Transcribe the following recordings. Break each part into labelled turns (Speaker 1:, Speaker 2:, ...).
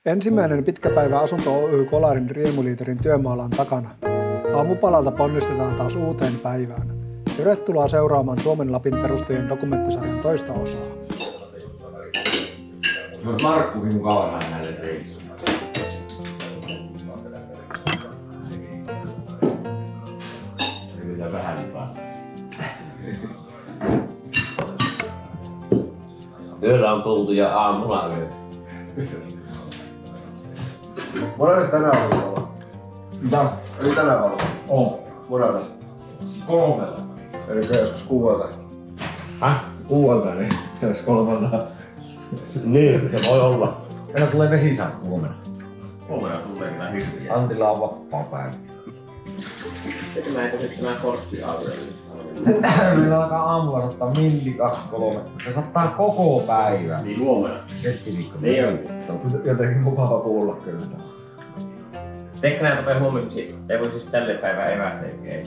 Speaker 1: Ensimmäinen pitkä päivä Asunto Oy Kolarin riemuliiterin työmaalla on takana. Aamupalalta ponnistetaan taas uuteen päivään. Tervetuloa seuraamaan Suomen Lapin perustajien dokumenttisarjan toista osaa.
Speaker 2: Se on Markkukin mukavana näille reissuille. Yritän vähän hyvää.
Speaker 3: Yöllä on tultu ja aamulla yö.
Speaker 4: Monelta tänään on valo?
Speaker 2: Mitä?
Speaker 4: Eli tänään valo?
Speaker 2: On.
Speaker 4: Monelta?
Speaker 2: 3.
Speaker 4: Eli joskus 6.
Speaker 3: Häh?
Speaker 4: 6, niin jos 3.
Speaker 3: Niin, se voi olla.
Speaker 2: Meillä tulee vesisankku huomenna.
Speaker 3: Huomenna tulee kyllä hirviä.
Speaker 2: Antilla on vapaapäivä.
Speaker 3: Tämä kortti alueella.
Speaker 2: Meillä alkaa aamulla sattaa milli 2-3. Se sattaa koko päivä.
Speaker 3: Niin huomenna.
Speaker 2: Keskiviikko.
Speaker 3: Niin on.
Speaker 4: Jotenkin mukava kuulla kyllä.
Speaker 3: Tekkänä rupeaa huomiseksi. Ei voi siis tälle päivään evät tekee.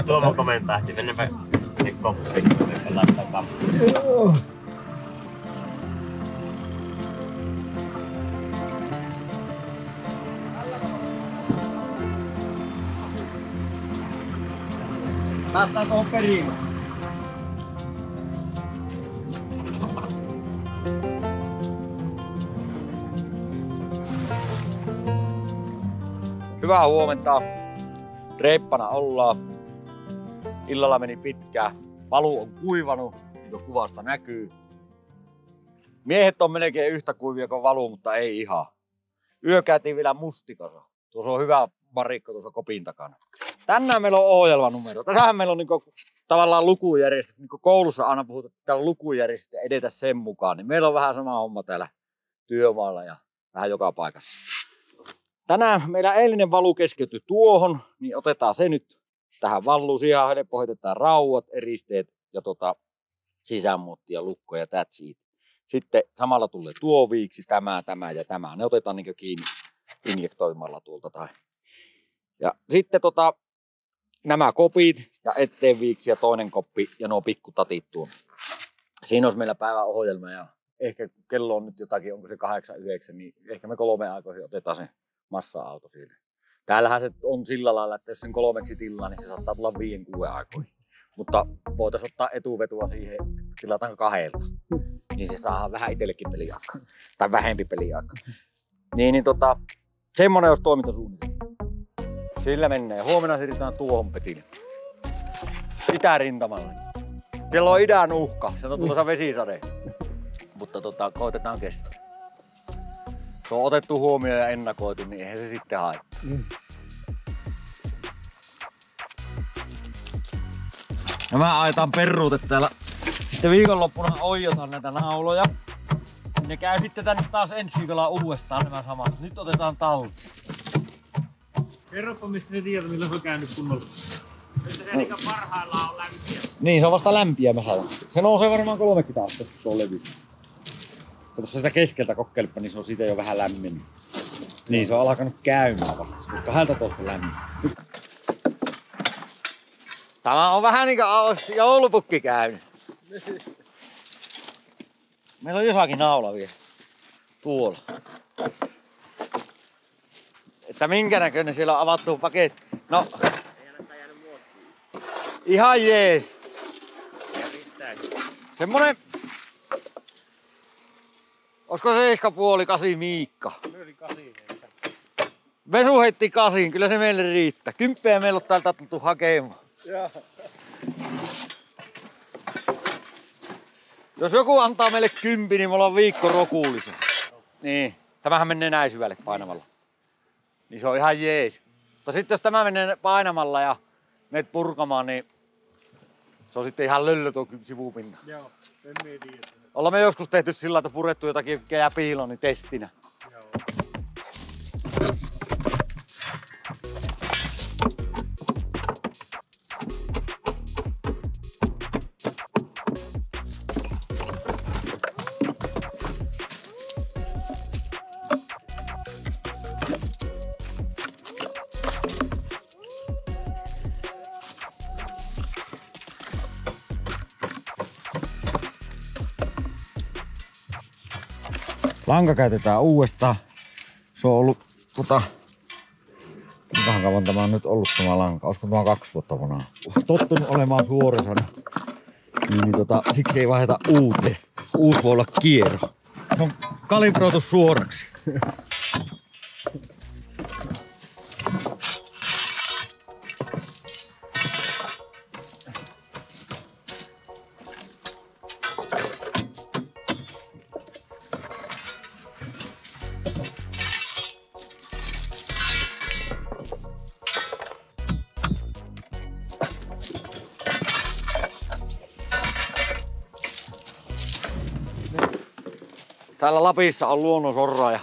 Speaker 3: Tuomo komentahti, mennäpä sinne koppiin, kun laittaa kamppuun.
Speaker 2: Päästään tuohon perimään. Hyvää huomenta. Reippana ollaan. Illalla meni pitkään. Valu on kuivanut, niin kuin kuvasta näkyy. Miehet on melkein yhtä kuivia kuin valu, mutta ei ihan. Yö käytiin vielä mustikassa. Tuossa on hyvä varikko tuossa kopin takana. Tänään meillä on ohjelmanumero. Tässähän meillä on niinku tavallaan lukujärjestys. Niinku koulussa aina puhutaan, että täällä on lukujärjestys ja edetä sen mukaan. Niin meillä on vähän sama homma täällä työmaalla ja vähän joka paikassa. Tänään meillä eilinen valu keskeytyi tuohon, niin otetaan se nyt tähän valluun. Siihen helppo hoitetaan raudat, eristeet ja sisämuotti ja lukko ja that's it. Sitten samalla tulee tuo viiksi, tämä ja tämä. Ne otetaan niin kiinni injektoimalla tuolta. Ja sitten nämä kopit ja eteen viiksi ja toinen koppi ja nuo pikkutatit tuon. Siinä olisi meillä päivän ohjelma ja ehkä kello on nyt jotakin, onko se 8-9, niin ehkä me 3 aikoihin otetaan se massa-auto siitä. Täällähän se on sillä lailla, että jos sen 3 tilaa, niin se saattaa tulla 5-6 aikoihin. Mutta voitaisiin ottaa etuvetua siihen, että tilataan 2. Niin se saa vähän itsellekin peliaikaa. Tai vähempi peliaikaa. Semmonen olisi toimintasuunnitelma. Sillä menee. Huomenna siirrytään tuohon petille. Itärintamalle. Siellä on idän uhka. Sieltä on tulossa vesisade. Mutta koitetaan kestää. Se on otettu huomioon ja ennakoitu, niin eihän se sitten haittaa. Ja mä ajetaan peruutet täällä. Sitten viikonloppuna oijotaan näitä nauloja. Ne käy sitten tänne taas ensi viikolla uudestaan nämä samat. Nyt otetaan talli.
Speaker 5: Kerropa mistä ne tiedät, millä se on käynyt kunnolla. Että se niinku parhaillaan on lämpiä.
Speaker 2: Niin, se on vasta lämpiä mä sanon. Se nousee varmaan 30 astetta tuo levy. Jos sitä keskeltä kokkelipa, niin se on siitä jo vähän lämmin. Niin, se on alkanut käymään vasta. 12 lämmin. Tämä on vähän niinku joulupukki käynyt. Meillä on jossakin naula vielä. Tuolla. Että minkä näköinen siellä on avattu paketti. No.
Speaker 5: Ei ainakaan jäänyt muottiin.
Speaker 2: Ihan jees. Semmonen. Olisiko se ehkä 7,5 Miikka?
Speaker 5: Myöli 8 ehkä.
Speaker 2: Vesu heitti 8, kyllä se meille riittää. 10 meillä on täältä tultu hakemaan.
Speaker 4: Jaa.
Speaker 2: Jos joku antaa meille 10, niin me ollaan viikko rokuullisia. Niin, tämähän menee näin syvälle painamalla. Niin se on ihan jees. Mutta sitten jos tämä menee painamalla ja menet purkamaan, niin se on sitten ihan löllö tuo sivupinta.
Speaker 5: Joo, en mieti.
Speaker 2: Ollaan me joskus tehty sillä, että purettu jotakin, joka jää piiloon, niin testinä.
Speaker 5: Joo.
Speaker 2: Lanka käytetään uudestaan. Se on ollut kuinkahan kauan tämä on nyt ollut tämä lanka? Olisiko tämä 2 vuotta vanha? Tottunut olemaan suorasana. Siksi ei vaiheta uuteen. Uusi voi olla kierro. Se on kalibroitu suoraksi. Täällä Lapissa on luonnonsorraa ja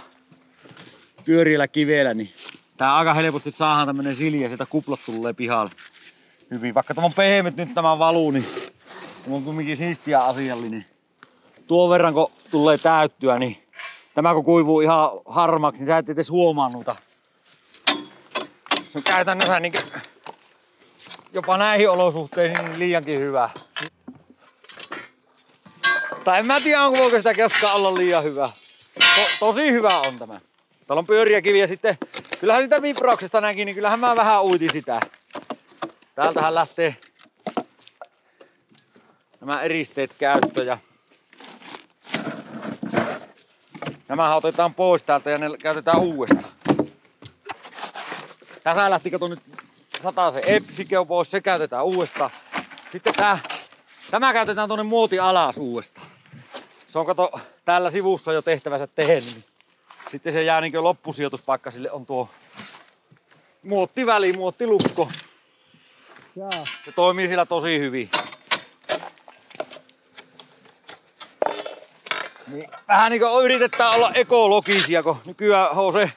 Speaker 2: pyörillä kivellä, niin tää aika helposti saadaan tämmönen silje, sieltä kuplat tulee pihalle hyvin. Vaikka tämä on pehmyt nyt tämä valuu, niin tämä on kumminkin siistiä asiallinen. Tuon verran kun tulee täyttyä, niin tämä kun kuivuu ihan harmaksi, niin sä et edes huomaa noita. Se on käytännössä niin jopa näihin olosuhteisiin niin liiankin hyvä. Tai en mä tiedä, onko voiko sitä koskaan olla liian hyvä. Tosi hyvä on tämä. Täällä on pyöriä kiviä sitten. Kyllähän sitä vibrauksesta näki, niin kyllähän mä vähän uitin sitä. Täältähän lähtee nämä eristeet käyttöön. Nämä otetaan pois täältä ja ne käytetään uudestaan. Tässä lähti kato nyt 100 se epsikö pois, se käytetään uudestaan. Sitten tämä käytetään tuonne muoti alas uudestaan. Se on kato täällä sivussa jo tehtävänsä tehnyt. Niin sitten se jää niin loppusijoituspaikka, sille on tuo muottiväli, muottilukko. Se toimii sillä tosi hyvin. Niin, vähän niin kuin yritetään olla ekologisia, kun nykyään on se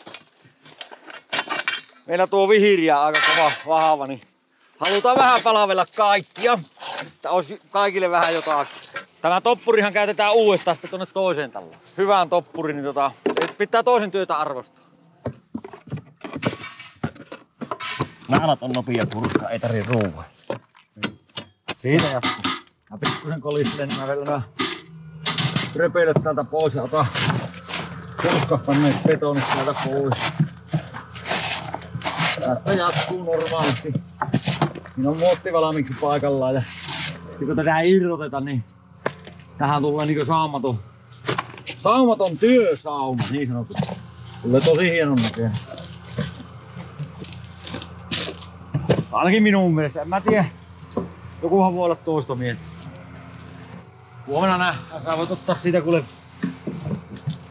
Speaker 2: meillä tuo vihiriä aika kova vahva, niin halutaan vähän palvella kaikkia, että olisi kaikille vähän jotakin. Tämä toppurihan käytetään uudestaan sitten tuonne toiseen taloon. Hyvään toppuri, niin pitää toisen työtä arvostaa. Naalat on nopea purkkaa, ei tarvii ruuvaa. Siitä jatkuu. Mä pikkusen kolistelen, niin mä vielä röpeilet täältä pois ja otan purskahtaneet betonit täältä pois. Tästä jatkuu normaalisti. Siinä on muotti valmiiksi paikallaan ja sitten kun tätä ei irroteta, niin tähän tulee niinku saumaton työsauma, niin sanotusti. Tulee tosi hienon näköinen. Ainakin minun mielestä, en mä tiedä. Jokuhan voi olla toista mieltä. Huomenna nähdään, sä voit ottaa siitä kuule.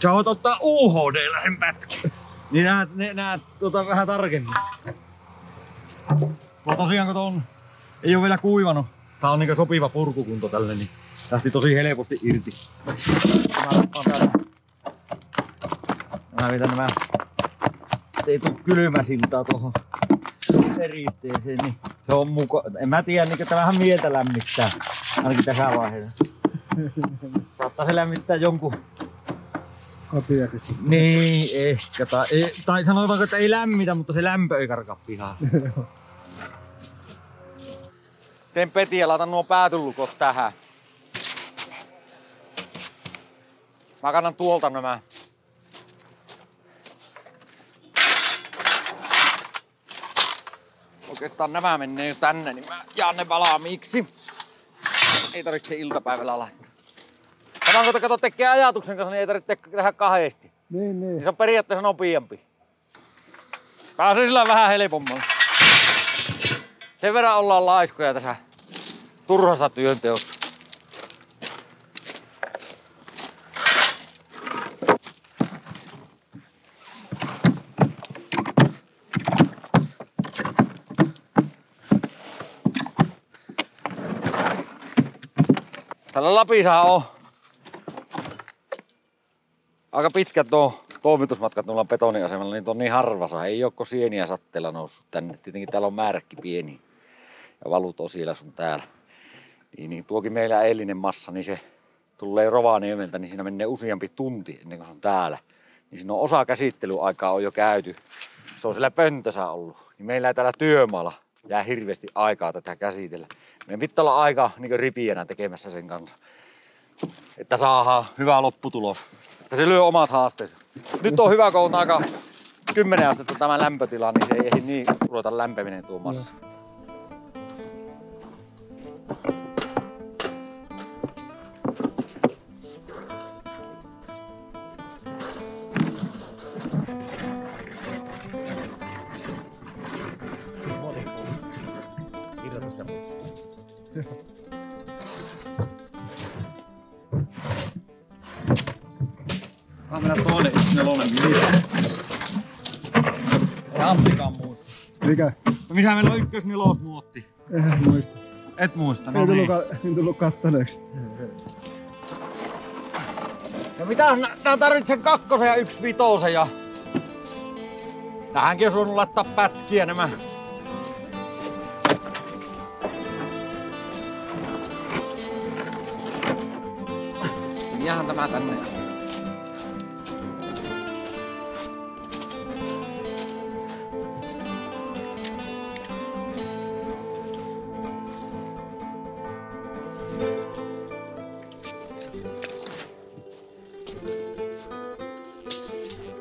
Speaker 2: Sä voit ottaa UHD:llä sen pätkän. Niin näet vähän tarkemmin. Tuo tosiaan kun on, ei oo vielä kuivanut. Tää on niinku sopiva purkukunto tälle, niin lähti tosi helposti irti. Mä vitän nämä, ettei tuu kylmäsiltaa tuohon eristeeseen, niin se on en mä tiedä, niin että vähän mieltä lämmittää, ainakin tässä vaiheessa. Saattaa se lämmittää jonkun
Speaker 1: kotiakin.
Speaker 2: Niin, ehkä. Tai sanotaanko, että ei lämmitä, mutta se lämpö ei karkaa pihaan. Teen Peti ja laitan nuo päätylukot tähän. Mä kannan tuolta nämä. Oikeastaan nämä menee jo tänne, niin mä jaan ne valmiiksi. Ei tarvitse iltapäivällä laittaa. Tämä kun kato tekee ajatuksen kanssa, niin ei tarvitse tehdä kahdesti.
Speaker 1: Niin.
Speaker 2: Se on periaatteessa nopeampi. Pääsee sillä vähän helpommalla. Sen verran ollaan laiskoja tässä turhassa työnteossa. Tällä Lapissa on aika pitkät toimitusmatkat noilla betoniasemalla, niin on niin harvassa. Ei ole sieniä satteella noussut tänne. Tietenkin täällä on määräkki pieni ja valut on siellä sun täällä. Niin tuokin meillä eilinen massa, niin se tulee Rovaniemeltä, niin siinä menee useampi tunti ennen kuin se on täällä. Niin siinä on osa käsittelyaikaa on jo käyty. Se on siellä pöntössä ollut. Niin meillä ei täällä työmaalla jää hirveästi aikaa tätä käsitellä. Meidän pitää olla aika niin ripienä tekemässä sen kanssa, että saadaan hyvä lopputulos. Että se lyö omat haasteensa. Nyt on hyvä, kun on aika 10 astetta tämä lämpötila, niin se ei ehdi niin ruveta lämpeminen tuo massa. Mennään toinen 1.4. Ei Anttikaan muista.
Speaker 1: Mikä?
Speaker 2: No missä meillä on 1.4 muotti?
Speaker 1: En muista.
Speaker 2: Et muista, no
Speaker 1: Ei
Speaker 2: niin.
Speaker 1: tullut kattaneeksi.
Speaker 2: No mitä nää tarvitsen 2 ja 1.5 ja... Tähänkin olisi voinut laittaa pätkiä nämä. Jäähän tämä tänne.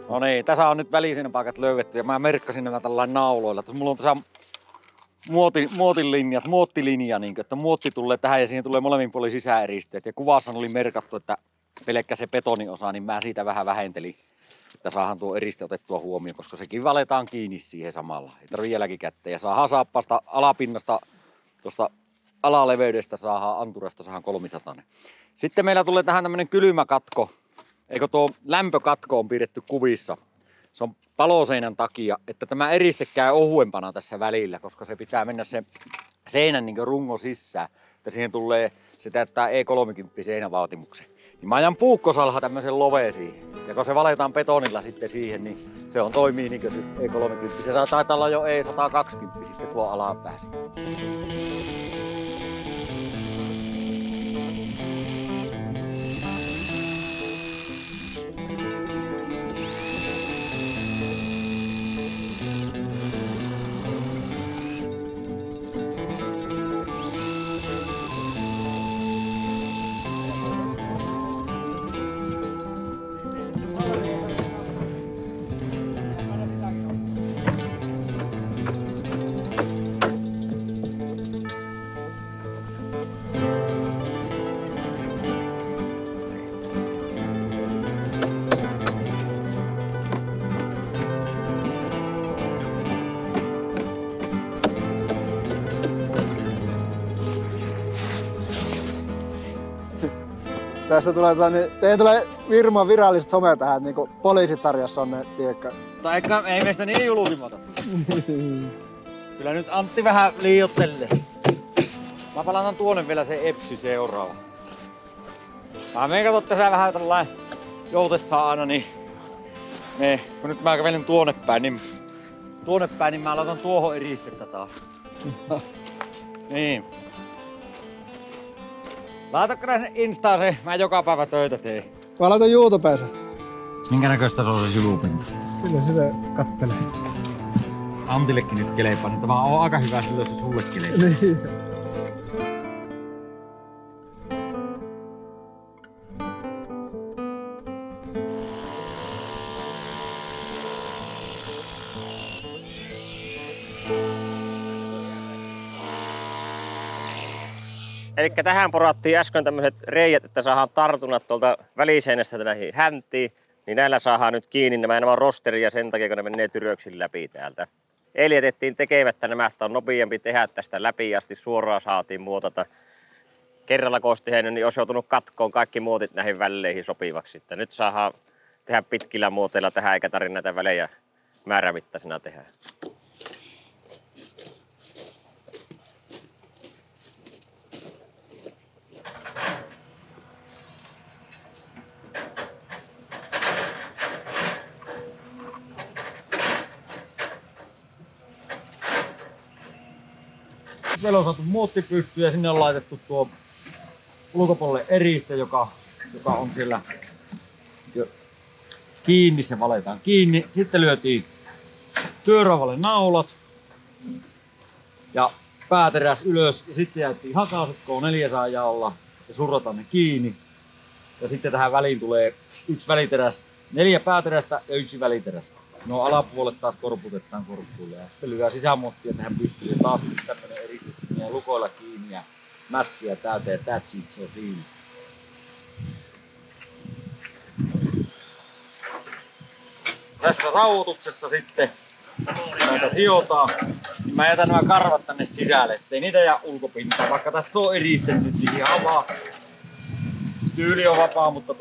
Speaker 2: No niin, tässä on nyt välisinepaikat löydetty ja mä merkkasin nämä tällainen nauloilla. Tässä mulla on tässä muottilinja, niin että muotti tulee tähän ja siihen tulee molemmin puolin sisäeristeet. Ja kuvassa oli merkattu, että pelkkä se betoniosa, niin mä siitä vähän vähentelin, että saadaan tuo eriste otettua huomioon, koska sekin valetaan kiinni siihen samalla. Ei tarvitse jälkikäteen ja saadaan saappasta alapinnasta, tuosta alaleveydestä saadaan anturasta saadaan 300. Sitten meillä tulee tähän tämmönen kylmäkatko. Eikö tuo lämpökatko on piirretty kuvissa? Se on paloseinän takia, että tämä eriste käy ohuempana tässä välillä, koska se pitää mennä se seinän niin rungo sisään. Että siihen tulee, se täyttää E30 seinävaatimuksen. Niin mä ajan puukkosalha tämmöisen loveen siihen. Ja kun se valetaan betonilla sitten siihen, niin se on toimii niin kuin E30. Se taitaa olla jo E120 sitten tuo alapäässä.
Speaker 1: Tästä tulee teidän tulee firman viralliset some tähän, niinku poliisitsarjassa on ne, tiedätkö?
Speaker 2: Tai ei meistä niin julkimata. Kyllä nyt Antti vähän liiottelee. Mä palataan tuonne vielä se Epsi seuraava. Mä katson tässä vähän tällainen joutessa aina, niin kun nyt mä kävelen tuonne päin, niin mä laitan tuohon eristettä taas. Niin. Laitatko sinne Instaan se? Mä joka päivä töitä teen.
Speaker 1: Mä laitan YouTubeen sen.
Speaker 2: Minkä näköistä se on se julupinta?
Speaker 1: Kyllä se kattelee.
Speaker 2: Antillekin nyt kelepaa, niin tämä on aika hyvä silloin se sulle kelepaa.
Speaker 1: Niin.
Speaker 3: Eli tähän porattiin äsken tämmöiset reijät, että saadaan tartunnat tuolta väliseinästä näihin häntiin. Niin näillä saadaan nyt kiinni nämä rosteria sen takia, kun ne menee tyröksin läpi täältä. Eli jätettiin tekemättä nämä, että on nopeampi tehdä tästä läpi asti. Suoraan saatiin muotata. Kerralla kun olisi tehnyt, niin olisi joutunut katkoon kaikki muotit näihin väleihin sopivaksi. Että nyt saadaan tehdä pitkillä muoteilla tähän, eikä tarvitse näitä välejä määrämittaisena tehdä.
Speaker 2: Meillä on saatu muotti pystyyn ja sinne on laitettu tuo ulkopuolelle eriste, joka on siellä kiinni, se valetaan kiinni. Sitten lyötiin työraavalle naulat ja pääteräs ylös ja sitten jäätiin hakaset K400 jaolla ja surrataan ne kiinni. Ja sitten tähän väliin tulee 1 väliteräs, 4 pääterästä ja 1 väliteräs. No alapuolelle taas korputetaan korppuille ja sitten lyödään sisämuottia tähän pystyyn. Ja taas tämmönen eristys ja lukoilla kiinni ja mäskiä täyteen ja that's it, se on siinä. Tässä rauhoituksessa sitten näitä sijotaan, niin mä jätän nämä karvat tänne sisälle, ettei niitä jää ulkopintaan. Vaikka tässä on eristetty, niin ihan vaan tyyli on vapaa, mutta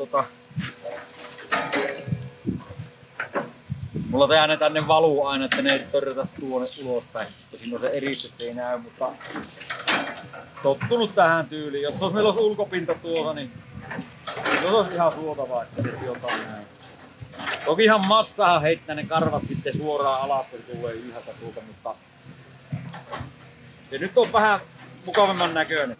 Speaker 2: mulla tehdään ne tänne valuu aina, että ne ei törrätä tuonne ulospäin. Tosin on se eristetty ei näy, mutta tottunut tähän tyyliin. Jos meillä olisi ulkopinta tuossa, niin se olisi ihan suotavaa, että se sijotaan näin. Tokihan massahan heittää ne karvat sitten suoraan alas, kun tulee ylhäältä tuolta, mutta se nyt on vähän mukavemman näköinen.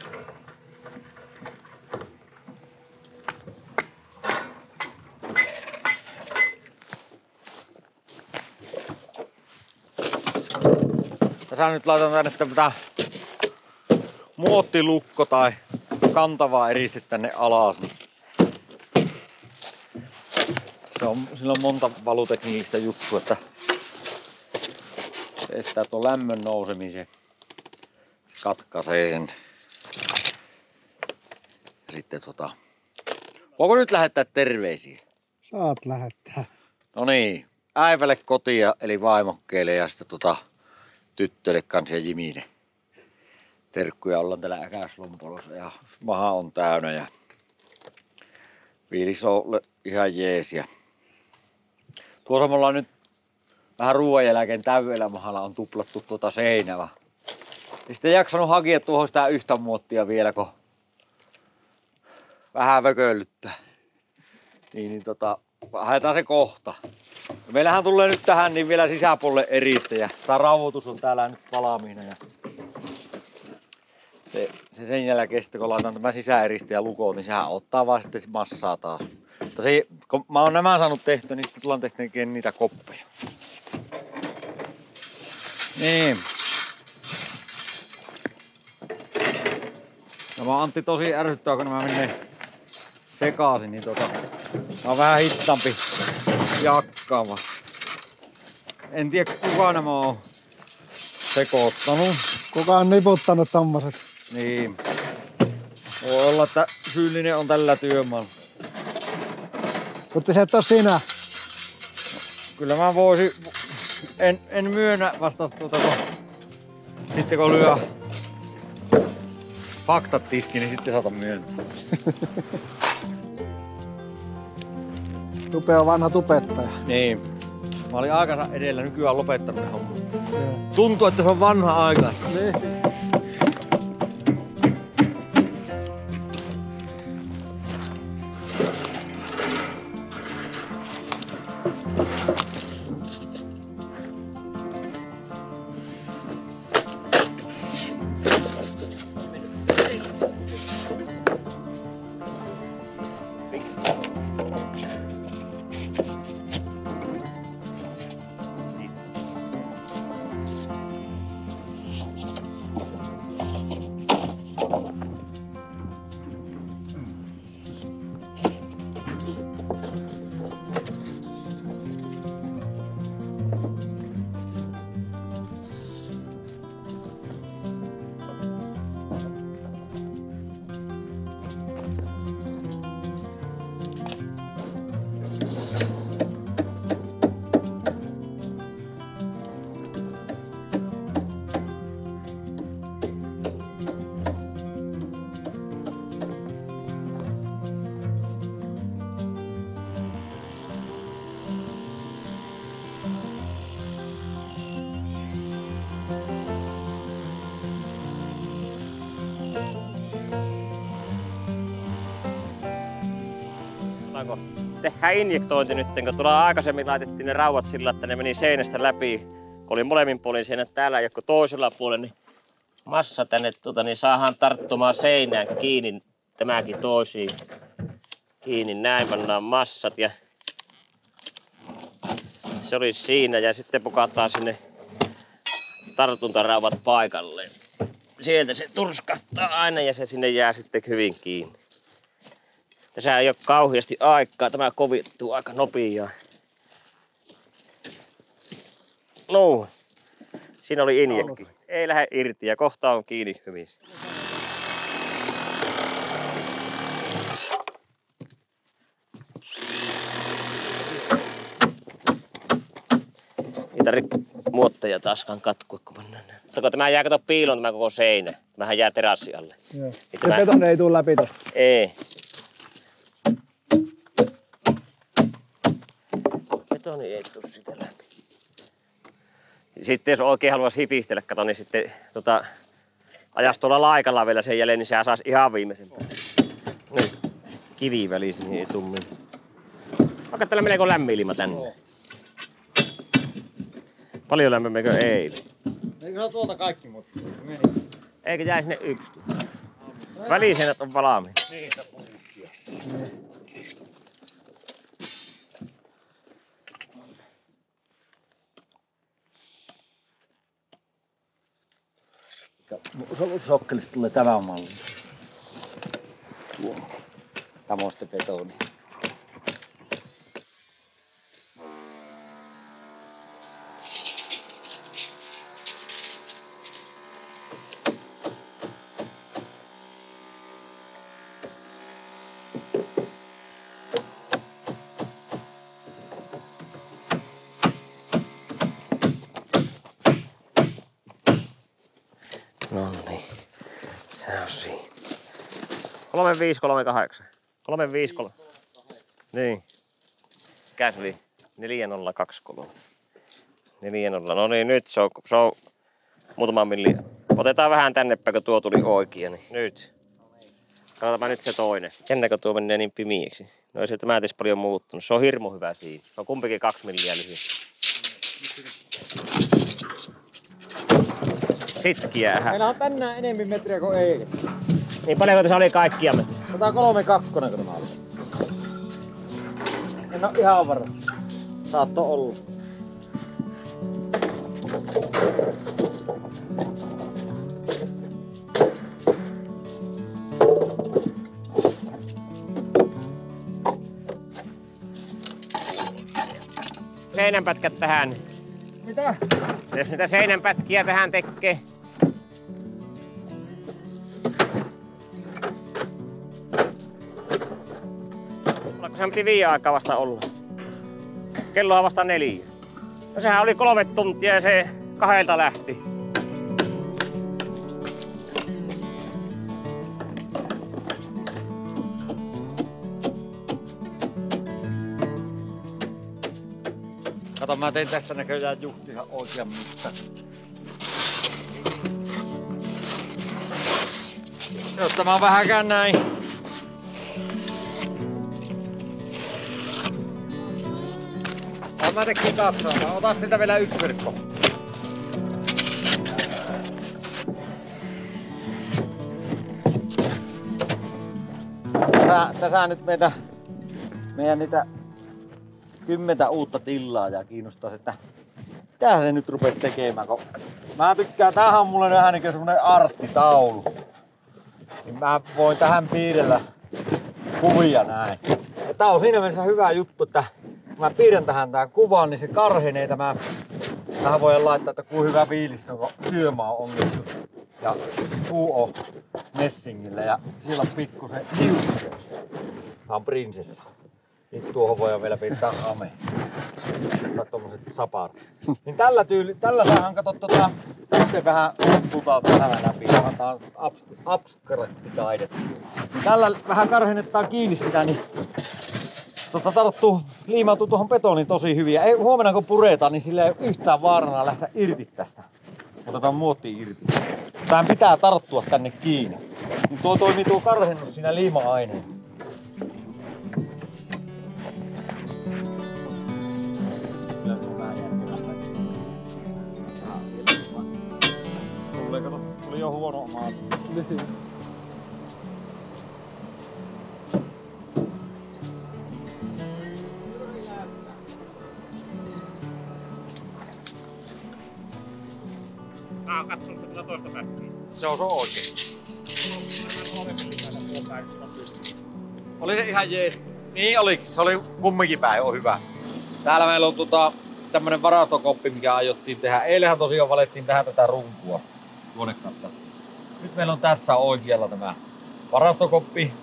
Speaker 2: Tässä nyt laitan tänne tämmötä muottilukko tai kantavaa eriste tänne alas. Niin sillä on monta valutekniikistä juttua, että se estää tuon lämmön nousemisen. Se katkaisee sen. Ja sitten voiko nyt lähettää terveisiä?
Speaker 1: Saat lähettää.
Speaker 2: No niin, äivälle kotia eli vaimokkeelle ja sitten tyttölle kanssa ja Jimille. Terkkuja ollaan täällä Äkäslompolossa ja maha on täynnä ja fiilis on ihan jees. Ja tuossa me ollaan nyt vähän ruoan jälkeen täydellä mahalla on tuplattu seinää. Ja sitten jaksanut hakea tuohon sitä yhtä muottia vielä, kun vähän vököillyttää. Niin haetaan se kohta. Ja meillähän tulee nyt tähän niin vielä sisäpuolelle eristejä. Tää rauhoitus on täällä nyt valmiina. Ja se sen jälkeen sitten kun laitan tämä sisäeristäjä lukoon, niin sehän ottaa vaan sitten massaa taas. Mutta kun mä oon nämä saanut tehtyä, niin sitten tullaan tekemään niitä koppeja. Niin. No mä Antti tosi ärsyttää, kun nämä menee sekaisin, niin mä oon vähän hittampi jakkaava. En tiedä kuka nämä on sekoittanut.
Speaker 1: Kuka on niputtanut tommoset?
Speaker 2: Niin. Voi olla, että syyllinen on tällä työmaalla.
Speaker 1: Mutta se et oo sinä.
Speaker 2: No, kyllä mä voisin. En myönnä vasta kun sitten kun lyö faktat tiski, niin sitten saatan myöntää.
Speaker 1: Tupe on vanha tubettaja.
Speaker 2: Niin. Mä olin aikansa edellä, nykyään lopettanut ne hommat. Tuntuu, että se on vanha aikaista.
Speaker 1: Niin.
Speaker 3: Tehdään injektointi nyt, kun tuolla aikaisemmin laitettiin ne raudat sillä, että ne meni seinästä läpi. Kun oli molemmin puolin seinät täällä ja toisella puolella, niin massa tänne niin saadaan tarttumaan seinään kiinni. Tämäkin toisiin kiinni. Näin pannaan massat ja se oli siinä ja sitten pukataan sinne tartuntaraudat paikalleen. Sieltä se turskahtaa aina ja se sinne jää sitten hyvin kiinni. Tässä ei ole kauheasti aikaa. Tämä kovittuu aika nopeaa. No, siinä oli injekti. Ei lähde irti ja kohta on kiinni hyvin. Ei tarvitse muotteja taaskaan katkua, kun mennään näin. Mutta tämä jää kato piiloon tämä koko seinä. Tämähän jää terassi alle.
Speaker 1: Joo. Se betoni ei tule läpi tosta.
Speaker 3: Ei. Betoni ei tule sitä läpi. Sitten jos oikein haluaisi hipistellä, kato, niin sitten ajas tuolla laikalla vielä sen jälleen, niin sehän saisi ihan viimeisen päälle. Nyt kivi välissä, niin ei tule mitään. Vaikka täällä meneekö lämmin ilma tänne? Paljon lämpimäkö eilen?
Speaker 2: Eikö se tuolta kaikki mutta meni?
Speaker 3: Eikö jäi sinne yksi? Väliseinät on valmiit.
Speaker 2: Niin, se puhuttia. Sokkelista tulee tämä malli. Tämä on sitten betoni.
Speaker 3: No niin, se on siinä. 3538. 353. Niin. Käsli 4023. 40. No niin, nyt se on muutama milli. Otetaan vähän tänne päin, kun tuo tuli oikein. Niin. Nyt. Katsotaanpa nyt se toinen. Jännäkö tuo menee niin pimiiksi. No ei se tämä edes paljon muuttunut. Se on hirmu hyvä siinä. Se on kumpikin 2 milliä lyhyt. Sitkiähän.
Speaker 2: Meillä on tänään enemmän metriä kuin eilen.
Speaker 3: Niin paljonko tässä oli kaikkia metriä?
Speaker 2: 132 kun tämä oli. En oo ihan varma. Saatto olla.
Speaker 3: Seinänpätkät tähän.
Speaker 2: Mitä?
Speaker 3: Jos niitä seinänpätkiä tähän tekee. Ollaanko se piti 5 aikaa vasta olla? Kello on vasta 4. No sehän oli 3 tuntia ja se 2 lähti.
Speaker 2: Kato, mä tein tästä näköjään just ihan oikean mittaan. Jotta mä vähänkään näin. Mä tekin katsoa. Ota siltä vielä 1 verkko. Tässä nyt meidän niitä 10 uutta tilaajaa kiinnostaa, että mitähän se nyt rupeat tekemään, kun mä tykkään, tämähän on mulle vähän niin kuin semmonen arttitaulu. Niin mä voin tähän piirrellä kuvia näin. Ja tää on siinä mielessä hyvä juttu, että kun mä piirrän tähän tää kuvan, niin se karhenee tämä. Tähän voi laittaa, että kuin hyvä fiilis on, kun työmaa on onnistunut. Ja puu on messingillä ja siellä on pikkusen hiuksia. Tää on prinsessa. Niin tuohon voi vielä piirtää hame. Tai tommoset saparat. Niin tällä saadaan katsoa sitten vähän tutaa tähän läpi. Tää on abstrakti-taidetta. Niin tällä vähän karhennetaan kiinni sitä, niin liimautuu tuohon betoniin tosi hyvin. Ei, huomenna kun puretaan, niin sillä ei ole yhtään vaarana lähteä irti tästä. Otetaan muottiin irti. Tähän pitää tarttua tänne kiinni. Niin tuo toimii tuo karhennus siinä liima-aineen. Tuli jo huono maata.
Speaker 5: Mä oon kattonut sitä toista pätkää.
Speaker 2: Se on oikein. Oli se ihan jees. Niin oli, se oli kumminkin päin, on hyvä. Täällä meillä on tämmönen varastokoppi, mikä aiottiin tehdä. Eilenhän tosiaan valettiin tehdä tätä runkua tuonekattasta. Nyt meillä on tässä oikealla tämä varastokoppi.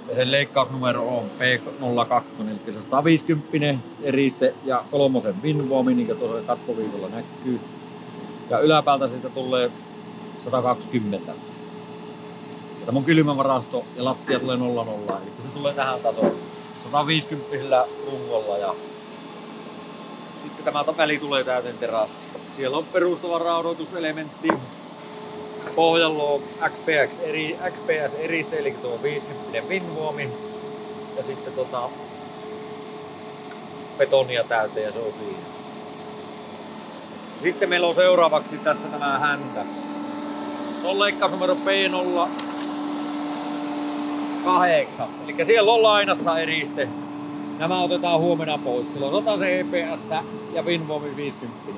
Speaker 2: Ja sen leikkausnumero on P02, eli se 150 eriste ja 3 Winvomi, niin kuin tuossa katkoviikolla näkyy. Ja yläpäältä siitä tulee 120. Ja tämä on kylmävarasto ja lattia tulee 00, eli se tulee tähän tasoon 150 rungolla ja sitten tämä väli tulee täyteen terassi. Siellä on perustava raudoituselementti. Pohjalla on XPS eriste, eli tuo 50 Winvomi. Ja sitten betonia täyteen ja se on siinä. Sitten meillä on seuraavaksi tässä tämä häntä. Se on leikkausnumero P08. Eli siellä on lainassa eriste. Nämä otetaan huomenna pois. Siellä on 100 EPS ja Winvomi 50.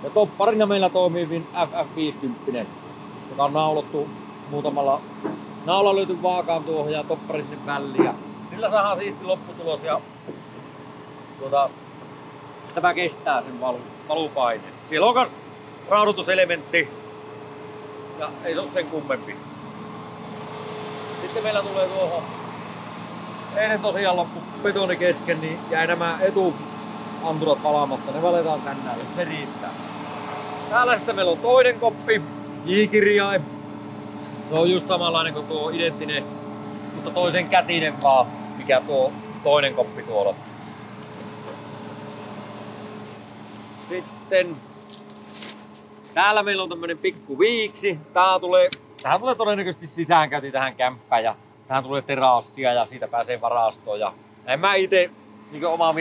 Speaker 2: Ja topparina meillä toimii FF50, joka on naulottu muutamalla naula löyty vaakaan tuohon ja toppari sinne väliin. Ja sillä saadaan siisti lopputulos ja tämä kestää sen valupaineen. Siellä on myös raudoituselementti ja ei se ole sen kummempi. Sitten meillä tulee tuohon, eilen tosiaan loppu betoni kesken, niin jäi nämä etuanturat palaamatta. Ne valetaan tänään, jos se riittää. Täällä sitten meillä on toinen koppi, J-kirjain. Se on just samanlainen kuin tuo identtinen, mutta toisen kätinen vaan, mikä tuo toinen koppi tuolla. Sitten täällä meillä on tämmönen pikku viiksi. Tähän tulee todennäköisesti sisäänkäynti tähän kämppään ja tähän tulee terassia ja siitä pääsee varastoon. Ja en mä ite niin omaa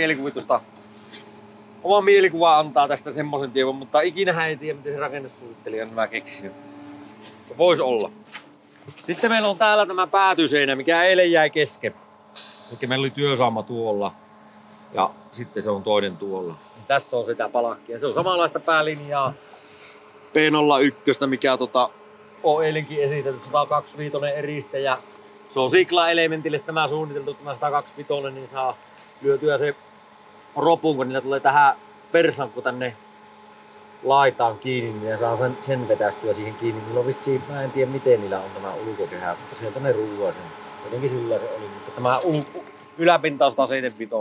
Speaker 2: mielikuvaa antaa tästä semmoisen tiedon, mutta ikinähän ei tiedä miten se rakennussuunnittelija on nämä keksinyt. Se voisi olla. Sitten meillä on täällä tämä päätyseinä, mikä eilen jäi kesken. Eli meillä oli työsaama tuolla ja sitten se on toinen tuolla. Tässä on sitä palakkia. Se on samanlaista päälinjaa P01, mikä on eilenkin esitelty 125 eriste ja se on Sigla-elementille tämä suunniteltu, tämä 125, niin saa lyötyä se ropun, kun niillä tulee tähän persankku tänne laitaan kiinni, niin ne saa sen vetästyä siihen kiinni. Niillä on vissiin, mä en tiedä miten niillä on tämä ulkokehä, mutta sieltä ne ruuaa sen. Jotenkin sillä se oli, mutta tämä yläpinta on 175.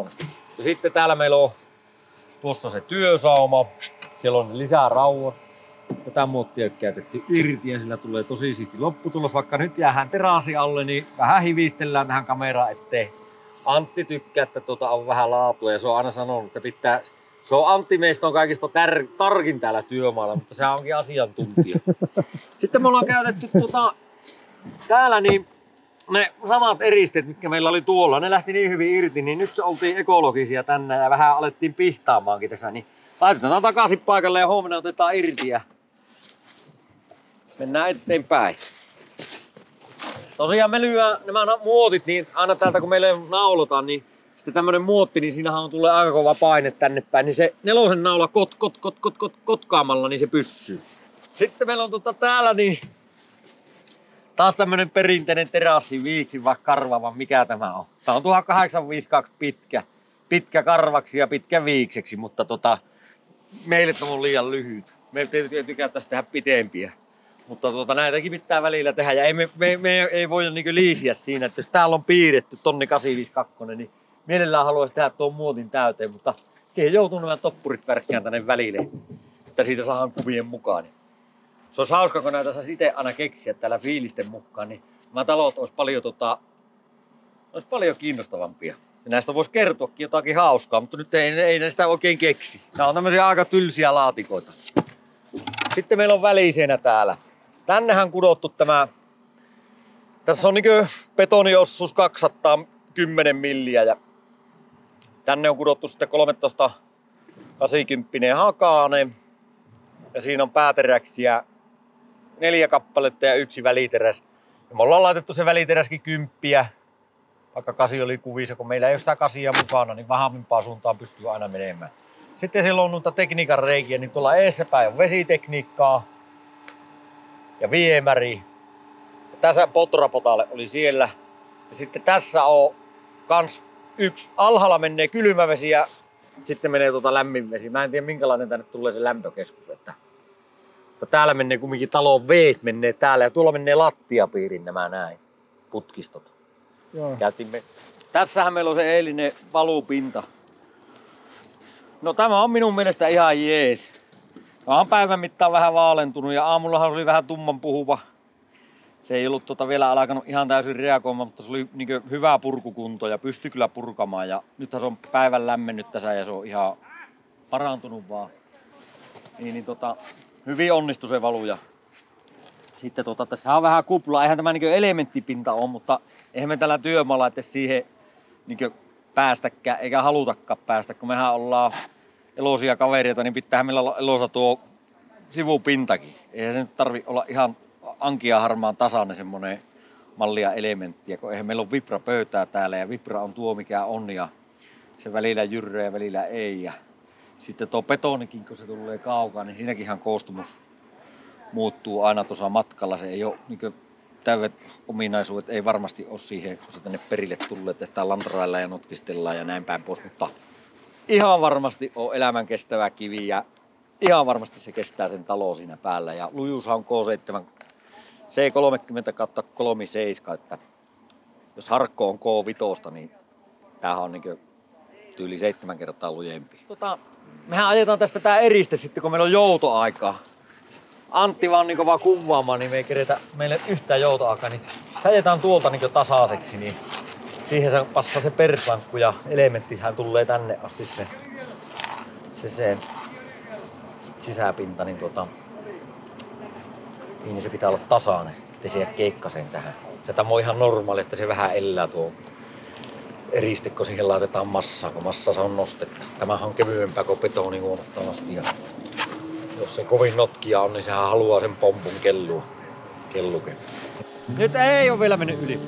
Speaker 2: Ja sitten täällä meillä on tuossa se työsauma, siellä on lisää rauhat. Tätä muottia ei ole käytetty irti ja sillä tulee tosi siisti lopputulos. Vaikka nyt jäähän terassi alle, niin vähän hivistellään tähän kameraan, ettei Antti tykkää, että on vähän laatua. Ja se on aina sanonut, että se on Antti meistä on kaikista tarkin täällä työmaalla, mutta se onkin asiantuntija. Sitten me ollaan käytetty täällä niin ne samat eristeet, mitkä meillä oli tuolla, ne lähti niin hyvin irti, niin nyt oltiin ekologisia tänne ja vähän alettiin pihtaamaankin tässä. Niin laitetaan takaisin paikalle ja huomenna otetaan irti ja mennään eteenpäin. Tosiaan me lyödään nämä muotit, niin aina täältä kun meille naulotaan, niin sitten tämmönen muotti, niin siinähän tulee aika kova paine tänne päin, niin se nelosen naula kotkaamalla, niin se pyssyy. Sitten meillä on täällä niin taas tämmönen perinteinen terassi viiksi, vaikka karvava, mikä tämä on. Tää on 1852 pitkä karvaksi ja pitkä viikseksi, mutta meille tämä on liian lyhyt. Meillä tietysti tykättäisiin tehdä pitempiä. Mutta näitäkin pitää välillä tehdä ja me ei voida niinku liisiä siinä, että jos täällä on piirretty tonni 852, niin mielellään haluaisi tehdä tuon muotin täyteen, mutta siihen joutuu nämä toppurit värkkään tänne välille, että siitä saadaan kuvien mukaan. Se olisi hauska, kun näitä saisi itse aina keksiä täällä fiilisten mukaan, niin nämä talot olisi paljon kiinnostavampia. Ja näistä voisi kertoakin jotakin hauskaa, mutta nyt ei näistä oikein keksi. Nämä on tämmöisiä aika tylsiä laatikoita. Sitten meillä on väliseinä täällä. Tännehän kudottu tämä. Tässä on niinkö betoniossuus 210 milliä ja tänne on kudottu sitten 1380 hakaane. Ja siinä on pääteräksiä 4 kappaletta ja 1 väliteräs. Ja me ollaan laitettu se väliteräskin 10, vaikka 8 oli kuvissa, kun meillä ei ole sitä 8 mukana, niin vahvimpaan suuntaan pystyy aina menemään. Sitten siellä on noita tekniikan reikiä, niin tuolla eessäpäin on vesitekniikkaa ja viemäri. Ja tässä potrapotalle oli siellä. Ja sitten tässä on kans yksi. Alhaalla menee kylmä vesi ja sitten menee lämmin vesi. Mä en tiedä minkälainen tänne tulee se lämpökeskus. Mutta täällä menee kumminkin talon veet menee täällä ja tuolla menee lattiapiirin nämä näin putkistot.
Speaker 1: Joo.
Speaker 2: Tässähän meillä on se eilinen valupinta. No tämä on minun mielestä ihan jees. Mä oon päivän mittaan vähän vaalentunut ja aamullahan oli vähän tumman puhuva. Se ei ollut vielä alkanut ihan täysin reagoimaan, mutta se oli hyvä purkukunto ja pystyi kyllä purkamaan. Ja nythän se on päivän lämmennyt tässä ja se on ihan parantunut vaan. Hyvin onnistui se valu. Ja sitten tässä on vähän kuplaa. Eihän tämä elementtipinta ole, mutta eihän me tällä työmaalla että siihen päästäkään eikä halutakaan päästä. Kun mehän ollaan eloisia kavereita, niin pitäähän meillä olla elosa tuo sivupintakin. Eihän se nyt tarvi olla ihan ankia harmaan tasainen semmonen mallia elementtiä, kun eihän meillä ole vibrapöytää täällä ja vibra on tuo mikä on ja se välillä jyrrää ja välillä ei. Ja sitten tuo betonikin, kun se tulee kaukaa, niin siinäkin ihan koostumus muuttuu aina tuossa matkalla. Se ei ole täydet ominaisuudet, ei varmasti ole siihen, kun se tänne perille tulee, että sitä lantraillaan ja notkistellaan ja näin päin pois, mutta ihan varmasti on elämän kestävä kivi ja ihan varmasti se kestää sen talo siinä päällä. Ja lujuushan on K7 C30/37, että jos harkko on K5, niin tämähän on tyyli 7 kertaa lujempi. Mehän ajetaan tästä tää eriste sitten, kun meillä on joutoaikaa. Antti vaan kuvaamaan, niin me ei keretä meille yhtään joutoaikaa, niin se ajetaan tuolta tasaiseksi, niin siihen se passaa se perslankku ja elementtihän tulee tänne asti se sisäpinta, niin niin se pitää olla tasainen, ettei se jää keikkaseen tähän. Ja tämä on ihan normaali, että se vähän elää tuo eriste, kun siihen laitetaan massaa, kun massassa on nostetta. Tämähän on kevyempää kuin betoni huomattavasti. Ja jos se kovin notkia on, niin sehän haluaa sen pompun kelluke. Nyt ei ole vielä mennyt yli.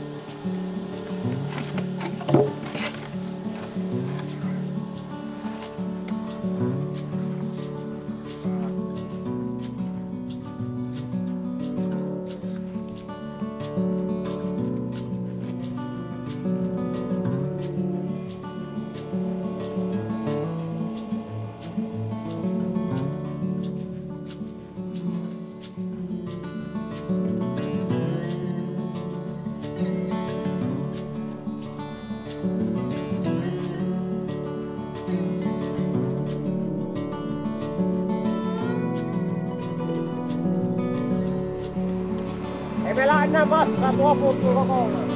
Speaker 5: Ei meillä enää massaa, tuo puuttuu kokonaan.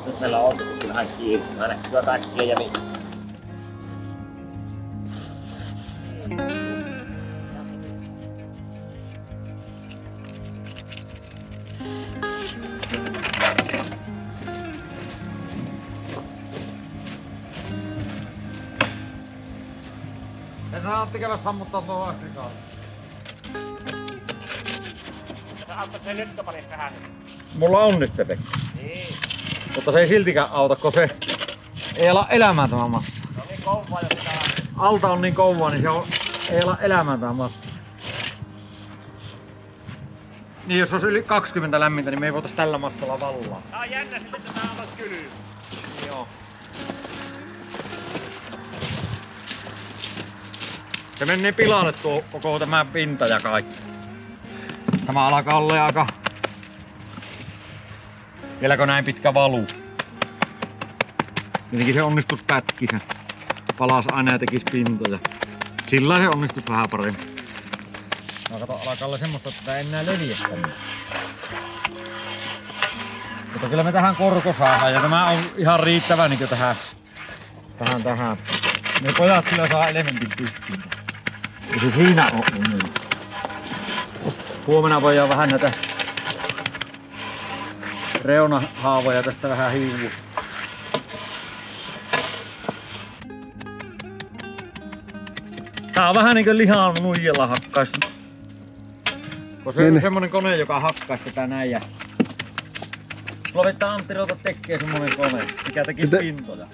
Speaker 3: Nyt meillä on vähän kiinni. Mä näkyy kaikkia ja niin.
Speaker 2: Ja sä Antti käydä sammuttaa tuohon Afrikaan.
Speaker 5: Sä auttat sen nyttöpanin tähän.
Speaker 2: Mulla on nyt se Pekka.
Speaker 5: Niin.
Speaker 2: Mutta se ei siltikään auta, kun se Ei ala elämään tämä massa.
Speaker 3: No niin kovaa jo pitää.
Speaker 2: Alta on niin kovaa, niin se on, ei ala elämään tämä massa. Niin jos olisi yli 20 lämmintä, niin me ei voitais tällä massalla vallaa.
Speaker 3: Tää on jännä sitten, että tää alas kylyy.
Speaker 2: Joo. Se menee pilalle tuo koko tämä pinta ja kaikki. Tämä alkaa olla aika... Vieläkö näin pitkä valu? Jotenkin se onnistus pätkisä. Palas aina ja tekis pintoja. Sillä se onnistus vähän paremmin. Mä kato, alkaa olla semmoista, että tää ei enää leviä tänne. Mutta kyllä me tähän korko saadaan ja tämä on ihan riittävä niin tähän. Ne pojat kyllä saa elementin pystyyn. Ja se siinä on. Huomenna voidaan vähän näitä reunahaavoja tästä vähän hiivua. Tää on vähän niinkö lihan nuijalla hakkaistu. Kun se on semmonen kone, joka hakkaisi tätä näin ja... Lovittaa Antti Rauta tekee semmonen kone, mikä teki pintoja.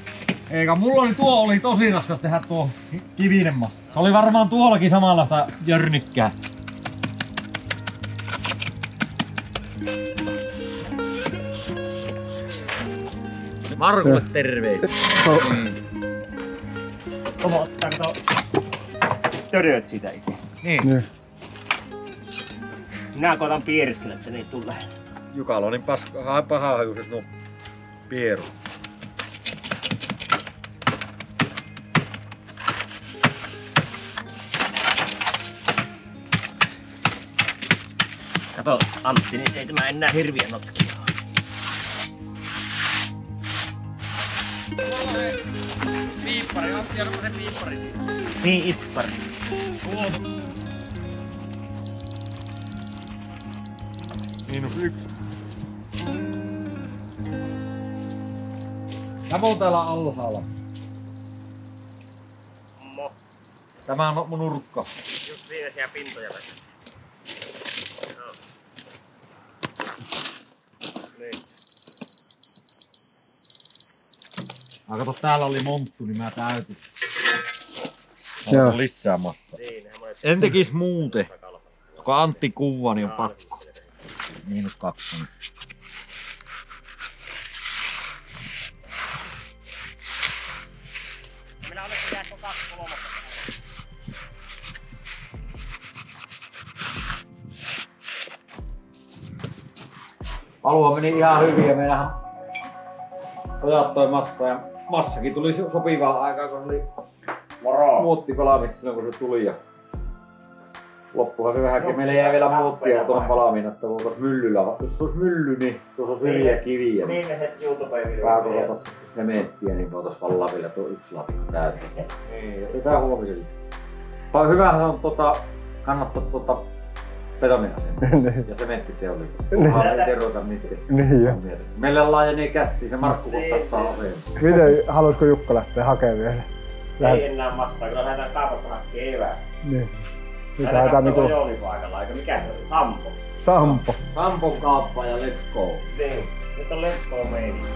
Speaker 2: Eikä mulla oli tosi raskas tehdä tuo kivinen massa. Se oli varmaan tuollakin samanlaista jörnikkää. Markulle terveisiä.
Speaker 3: Oma ottaa kato töröt siitä itse.
Speaker 2: Niin.
Speaker 3: Minä koitan piiriskellä, että ne ei tule.
Speaker 2: Jukalla on niin pahahajuiset nuo pierut.
Speaker 3: Kato Antti, niin ei tämä enää hirviä notkia.
Speaker 2: Piippari, Antti on se piippari.
Speaker 3: Piippari.
Speaker 2: -1. Tämä on täällä alhaalla. Tämä on mun nurkka.
Speaker 3: Just viimeisiä pintoja vähän.
Speaker 2: Kato, täällä oli monttu, niin mä täytin. Mä lisää massaa. En tekis muuten. Kun Antti kuvaa, niin on pakko. -2.
Speaker 3: Minä olen jääkö 2/3.
Speaker 2: Palua meni ihan hyvin ja meidän pojat toi massa ja massakin tuli sopivaa aikaa, kun oli muotti valmis silloin kun se tuli. Ja loppuhan se vähänkin. Meillä jäi vielä muottia tuonne valmiina, että voitaisiin myllyllä. Jos olisi mylly, niin tuossa olisi hyviä kiviä.
Speaker 3: Viimeiset YouTube-videot.
Speaker 2: Vähän kun otas sementtiä, niin voitaisiin vallaa vielä tuo 1 lapin täyteen. Niin, jätetään huomiselle. Hyvähän se on kannattaa betoniasemia ja sementtiteollisuus. Kunhan ei kerrota mitään.
Speaker 1: Niin jo.
Speaker 2: Meillä laajenee käsiin, se Markku ottaa aseen.
Speaker 1: Miten, haluaisiko Jukka lähteä hakemaan vielä?
Speaker 3: Ei enää massaa, kyllä lähdetään kaupasta hakkeen evää.
Speaker 1: Niin.
Speaker 3: Lähdetään katsomaan joulupaikalla, aika mikä se oli? Sampo.
Speaker 1: Sampo.
Speaker 2: Sampon kauppa ja let's go.
Speaker 3: Niin, nyt on let's go meininki.